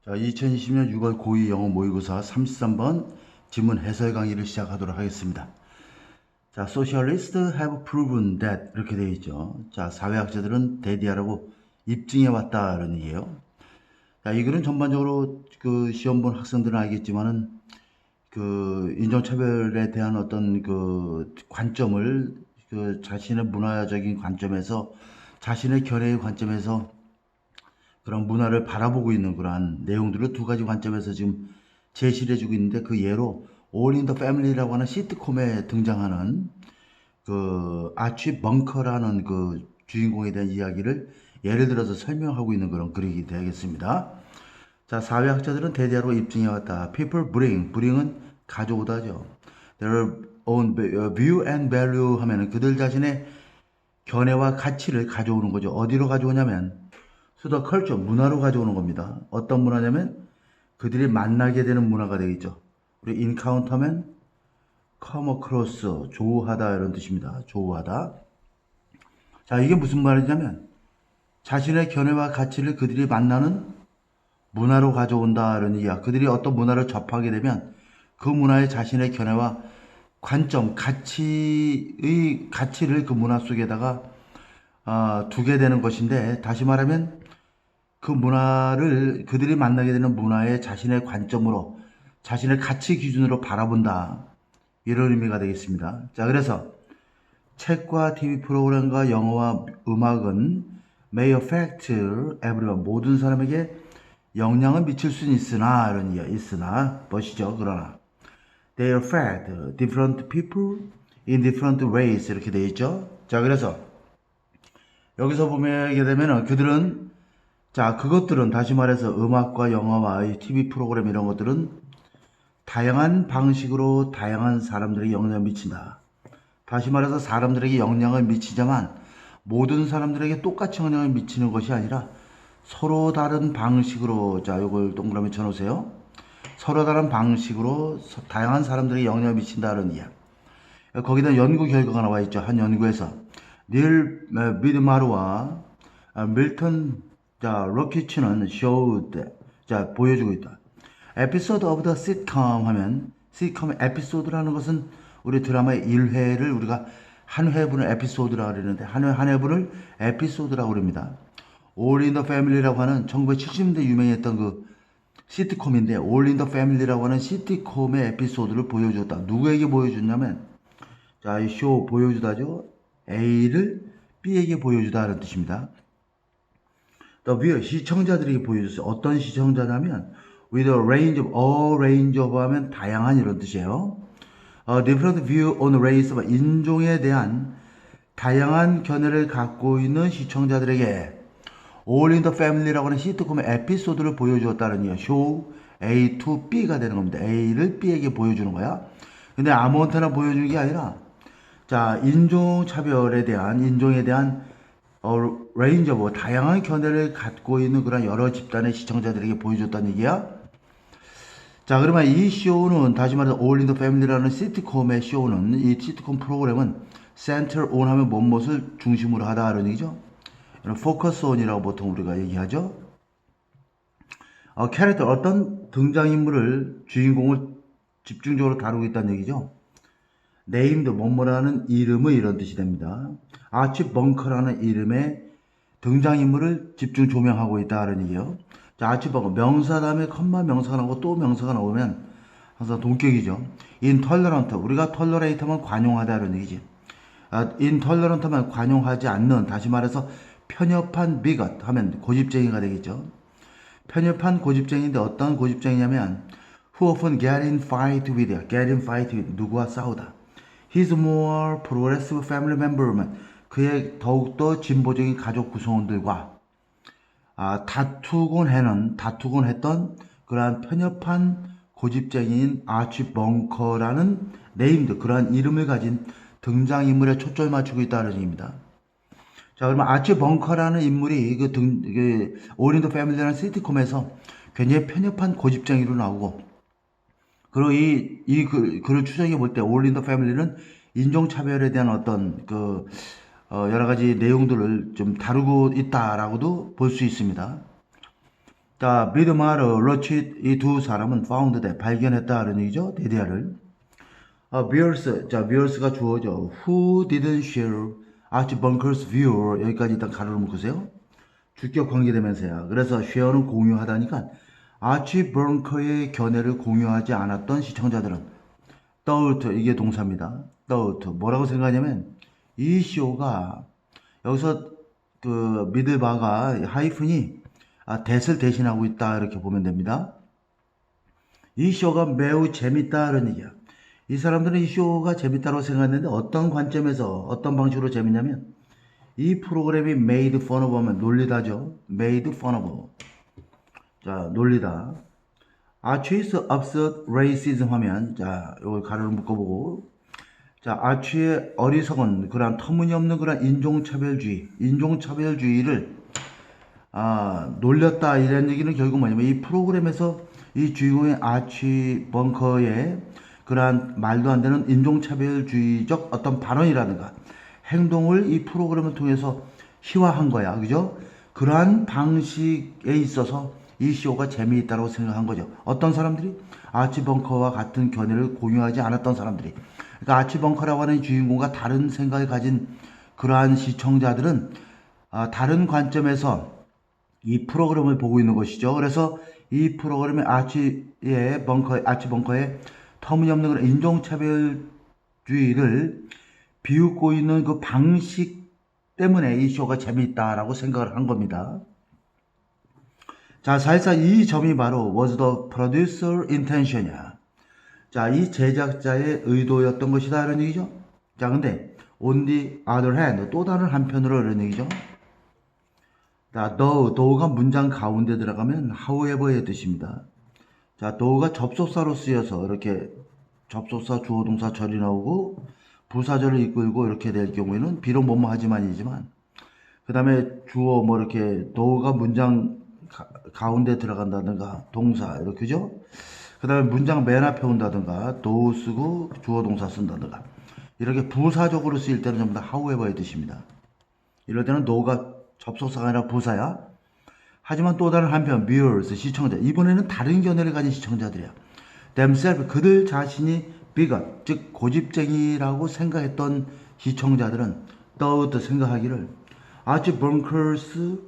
자, 2020년 6월 고2 영어 모의고사 33번 지문 해설 강의를 시작하도록 하겠습니다. 자, Socialists have proven that 이렇게 되어 있죠. 자, 사회학자들은 대디하라고 입증해 왔다는 얘기예요. 자, 이 글은 전반적으로 그 시험 본 학생들은 알겠지만은 그 인종차별에 대한 어떤 그 관점을 그 자신의 문화적인 관점에서 자신의 견해의 관점에서 그런 문화를 바라보고 있는 그러한 내용들을 두 가지 관점에서 지금 제시를 해주고 있는데, 그 예로 All in the Family라고 하는 시트콤에 등장하는 그 아치 벙커라는 그 주인공에 대한 이야기를 예를 들어서 설명하고 있는 그런 글이 되겠습니다. 자, 사회학자들은 대대로 입증해왔다. People bring은 가져오다죠. Their own view and value 하면은 그들 자신의 견해와 가치를 가져오는 거죠. 어디로 가져오냐면 수더 컬처, 문화로 가져오는 겁니다. 어떤 문화냐면 그들이 만나게 되는 문화가 되겠죠. 우리 인카운터면 come across, 조우하다 이런 뜻입니다. 조우하다. 자, 이게 무슨 말이냐면 자신의 견해와 가치를 그들이 만나는 문화로 가져온다 이런 얘기야. 그들이 어떤 문화를 접하게 되면 그 문화의 자신의 견해와 관점, 가치를 그 문화 속에다가 두게 되는 것인데, 다시 말하면 그 문화를 그들이 만나게 되는 문화의 자신의 관점으로, 자신의 가치 기준으로 바라본다, 이런 의미가 되겠습니다. 자, 그래서 책과 TV 프로그램과 영어와 음악은 may affect everyone, 모든 사람에게 영향을 미칠 수는 있으나, 이런 이야, 있으나 보시죠. 그러나 they affect different people in different ways 이렇게 되어 있죠. 자, 그래서 여기서 보게 되면은 그들은, 자, 그것들은 다시 말해서 음악과 영화와 이 TV 프로그램 이런 것들은 다양한 방식으로 다양한 사람들에게 영향을 미친다. 다시 말해서 사람들에게 영향을 미치지만 모든 사람들에게 똑같이 영향을 미치는 것이 아니라 서로 다른 방식으로, 자, 이걸 동그라미 쳐놓으세요. 서로 다른 방식으로 다양한 사람들에게 영향을 미친다는 이야. 거기다 연구 결과가 나와 있죠. 한 연구에서 닐 미드마르와 밀턴, 자, 로키츠는 showed, 자, 보여주고 있다. 에피소드 오브 더 시트콤 하면, 시트콤의 에피소드라는 것은 우리 드라마의 1회를 우리가 한 회분을 에피소드라고 그러는데, 한 회 한 회분을 에피소드라고 그럽니다. All in the Family라고 하는 1970년대 유명했던 그 시트콤인데, All in the Family라고 하는 시트콤의 에피소드를 보여줬다. 누구에게 보여줬냐면, 자, 이 쇼 보여주다죠. A를 B에게 보여주다는 뜻입니다. The viewer, 시청자들에게 보여줬어요. 어떤 시청자냐면 with a range of, a range of 하면 다양한 이런 뜻이에요. A different view on race, 인종에 대한 다양한 견해를 갖고 있는 시청자들에게 All in the Family라고 하는 시트콤의 에피소드를 보여주었다는 이야. show A to B가 되는 겁니다. A를 B에게 보여주는 거야. 근데 아무한테나 보여주는 게 아니라, 자, 인종차별에 대한, 인종에 대한 레인저, 다양한 견해를 갖고 있는 그런 여러 집단의 시청자들에게 보여줬다는 얘기야. 자, 그러면 이 쇼는, 다시 말해서 All in the Family라는 시트콤의 쇼는, 이 시트콤 프로그램은 center on 하면 무엇을 중심으로 하다라는 얘기죠. focus on이라고 보통 우리가 얘기하죠. 캐릭터, 어떤 등장인물을, 주인공을 집중적으로 다루고 있다는 얘기죠. 네임드, 뭐뭐라는 이름의 이런 뜻이 됩니다. 아치 벙커라는 이름의 등장인물을 집중 조명하고 있다는 얘기예요. 자, 아치 벙커, 명사 다음에 컴마 명사가 나오고 또 명사가 나오면 항상 동격이죠. 인톨러런트, 우리가 톨러레이트 하면 관용하다는 얘기지. 인톨러런트 하면 관용하지 않는, 다시 말해서 편협한 비것 하면 고집쟁이가 되겠죠. 편협한 고집쟁이인데 어떤 고집쟁이냐면 who often get in fight with, 누구와 싸우다. He's more progressive family member만, 그의 더욱더 진보적인 가족 구성원들과 다투곤 했던 그러한 편협한 고집쟁이인 아치 벙커라는 네임드, 그러한 이름을 가진 등장인물에 초점을 맞추고 있다는 얘기입니다. 자, 그러면 아치 벙커라는 인물이 All in the Family라는 시트콤에서 굉장히 편협한 고집쟁이로 나오고, 그리고 글을 추정해 볼 때 All in the Family는 인종차별에 대한 어떤 여러 가지 내용들을 좀 다루고 있다라고도 볼 수 있습니다. 자, 미드마르, 러치드 이 두 사람은 found that 발견했다는 얘기죠. 데디아를. 비얼스, 자, 비얼스가 주어죠. Who didn't share Archie Bunker's view? 여기까지 일단 가로를 묶으세요. 주격 관계되면서야. 그래서 쉐어는 공유하다니까 아치 벙커의 견해를 공유하지 않았던 시청자들은 thought, 이게 동사입니다. thought, 뭐라고 생각하냐면 이 쇼가 여기서 그 미들바가 하이픈이 that을 대신하고 있다 이렇게 보면 됩니다. 이 쇼가 매우 재밌다는 얘기야. 이 사람들은 이 쇼가 재밌다고 생각했는데 어떤 관점에서 어떤 방식으로 재밌냐면 이 프로그램이 made fun of 하면 놀리다죠. made fun of. 자, 놀리다. 아치의 absurd racism 하면, 자, 요걸 가로를 묶어보고, 자, 아치의 어리석은 그런 터무니없는 그런 인종차별주의를, 놀렸다, 이런 얘기는 결국 뭐냐면, 이 프로그램에서 이 주인공의 아치 벙커의 그러한 말도 안 되는 인종차별주의적 어떤 발언이라든가, 행동을 이 프로그램을 통해서 희화한 거야. 그죠? 그러한 방식에 있어서 이 쇼가 재미있다고 생각한 거죠. 어떤 사람들이? 아치 벙커와 같은 견해를 공유하지 않았던 사람들이. 그러니까 아치 벙커라고 하는 주인공과 다른 생각을 가진 그러한 시청자들은 다른 관점에서 이 프로그램을 보고 있는 것이죠. 그래서 이 프로그램의 아치 벙커의 터무니없는 그런 인종차별주의를 비웃고 있는 그 방식 때문에 이 쇼가 재미있다라고 생각을 한 겁니다. 자, 사실상 이 점이 바로 was the producer intention이야. 자, 이 제작자의 의도였던 것이다 이런 얘기죠. 자, 근데 on the other hand, 또 다른 한편으로 이런 얘기죠. 자, though가 문장 가운데 들어가면 however의 뜻입니다. 자, though가 접속사로 쓰여서 이렇게 접속사 주어 동사 절이 나오고 부사절을 이끌고 이렇게 될 경우에는 비록 뭐뭐 하지만이지만 그 다음에 주어 뭐 이렇게 though가 문장 가운데 들어간다든가 동사 이렇게죠. 그 다음에 문장 맨 앞에 온다든가 thou 쓰고 주어 동사 쓴다든가 이렇게 부사적으로 쓰일 때는 전부 다 however의 뜻입니다. 이럴 때는 thou가 접속사가 아니라 부사야. 하지만 또 다른 한편 viewers 시청자, 이번에는 다른 견해를 가진 시청자들이야. themselves 그들 자신이 bigot 즉 고집쟁이라고 생각했던 시청자들은 thought 생각하기를 Archie Bunkers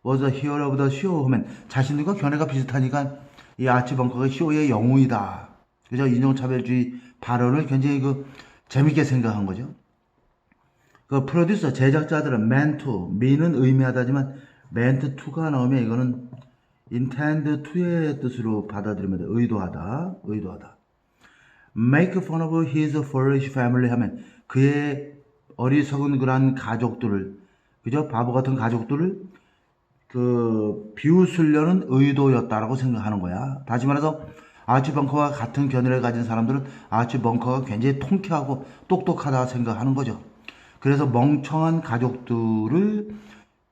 was a hero of the show 하면 자신들과 견해가 비슷하니까 이 아치 벙커가 쇼의 영웅이다. 그죠? 인종차별주의 발언을 굉장히 재밌게 생각한 거죠. 그 프로듀서 제작자들은 meant to, mean은 의미하다지만 meant to가 나오면 이거는 intend to의 뜻으로 받아들이면 돼. 의도하다. make fun of his foolish family 하면 그의 어리석은 그런 가족들을, 그죠? 바보 같은 가족들을 비웃으려는 의도였다라고 생각하는 거야. 다시 말해서 아치 벙커와 같은 견해를 가진 사람들은 아치 벙커가 굉장히 통쾌하고 똑똑하다 생각하는 거죠. 그래서 멍청한 가족들을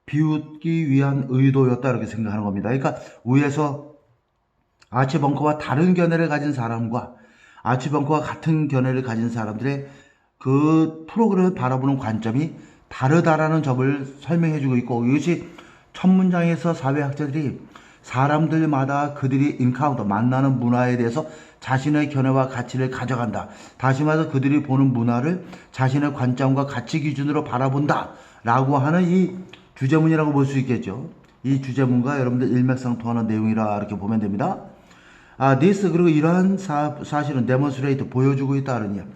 비웃기 위한 의도였다 이렇게 생각하는 겁니다. 그러니까 위에서 아치 벙커와 다른 견해를 가진 사람과 아치 벙커와 같은 견해를 가진 사람들의 그 프로그램을 바라보는 관점이 다르다라는 점을 설명해주고 있고, 이것이 첫 문장에서 사회학자들이 사람들마다 그들이 인카운터 만나는 문화에 대해서 자신의 견해와 가치를 가져간다. 다시 말해서 그들이 보는 문화를 자신의 관점과 가치 기준으로 바라본다. 라고 하는 이 주제문이라고 볼 수 있겠죠. 이 주제문과 여러분들 일맥상통하는 내용이라 이렇게 보면 됩니다. this 그리고 이러한 사실은 demonstrate 보여주고 있다는 이야.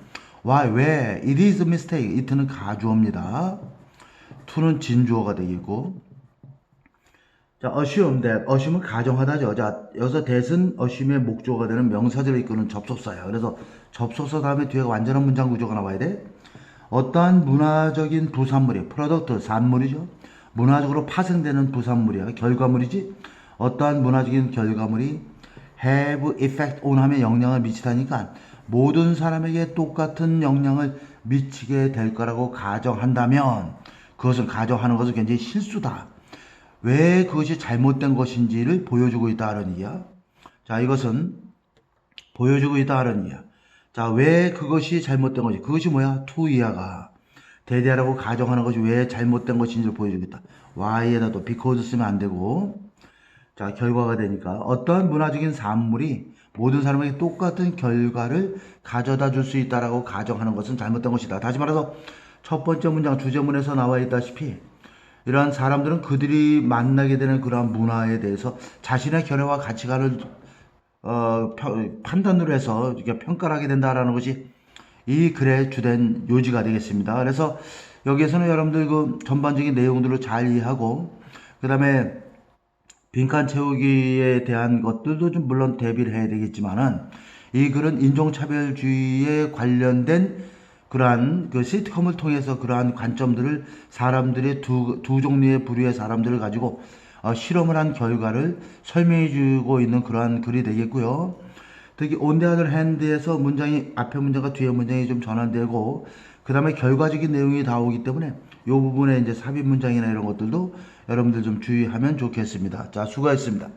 why 왜 it is a mistake it는 가주어입니다. to는 진주어가 되겠고, 자, assume that, assume은 가정하다죠. 자, 여기서 that은 assume의 목조가 되는 명사절을 이끄는 접속사예요. 그래서 접속사 다음에 뒤에 완전한 문장 구조가 나와야 돼. 어떠한 문화적인 부산물이, 프로덕트, 산물이죠. 문화적으로 파생되는 부산물이야. 결과물이지. 어떠한 문화적인 결과물이 have effect on 하면 영향을 미치다니까 모든 사람에게 똑같은 영향을 미치게 될 거라고 가정한다면 그것은 가정하는 것은 굉장히 실수다. 왜 그것이 잘못된 것인지를 보여주고 있다는 얘기야. 자, 이것은 보여주고 있다는 얘기야. 자, 왜 그것이 잘못된 것이, 그것이 뭐야? to 이하가 대대하라고 가정하는 것이 왜 잘못된 것인지를 보여주겠다. why에다도 because 쓰면 안 되고, 자, 결과가 되니까 어떠한 문화적인 산물이 모든 사람에게 똑같은 결과를 가져다 줄 수 있다라고 가정하는 것은 잘못된 것이다. 다시 말해서 첫 번째 문장 주제문에서 나와 있다시피 이러한 사람들은 그들이 만나게 되는 그러한 문화에 대해서 자신의 견해와 가치관을 판단으로 해서 이렇게 평가를 하게 된다라는 것이 이 글의 주된 요지가 되겠습니다. 그래서 여기에서는 여러분들 그 전반적인 내용들을 잘 이해하고 그 다음에 빈칸 채우기에 대한 것들도 좀 물론 대비를 해야 되겠지만은 이 글은 인종차별주의에 관련된 그러한 그 시트콤을 통해서 그러한 관점들을 사람들의 두 종류의 부류의 사람들을 가지고 실험을 한 결과를 설명해 주고 있는 그러한 글이 되겠고요. 특히 on the other hand에서 문장이 앞에 문장과 뒤에 문장이 좀 전환되고 그 다음에 결과적인 내용이 나오기 때문에 이 부분에 이제 삽입 문장이나 이런 것들도 여러분들 좀 주의하면 좋겠습니다. 자, 수고하셨습니다.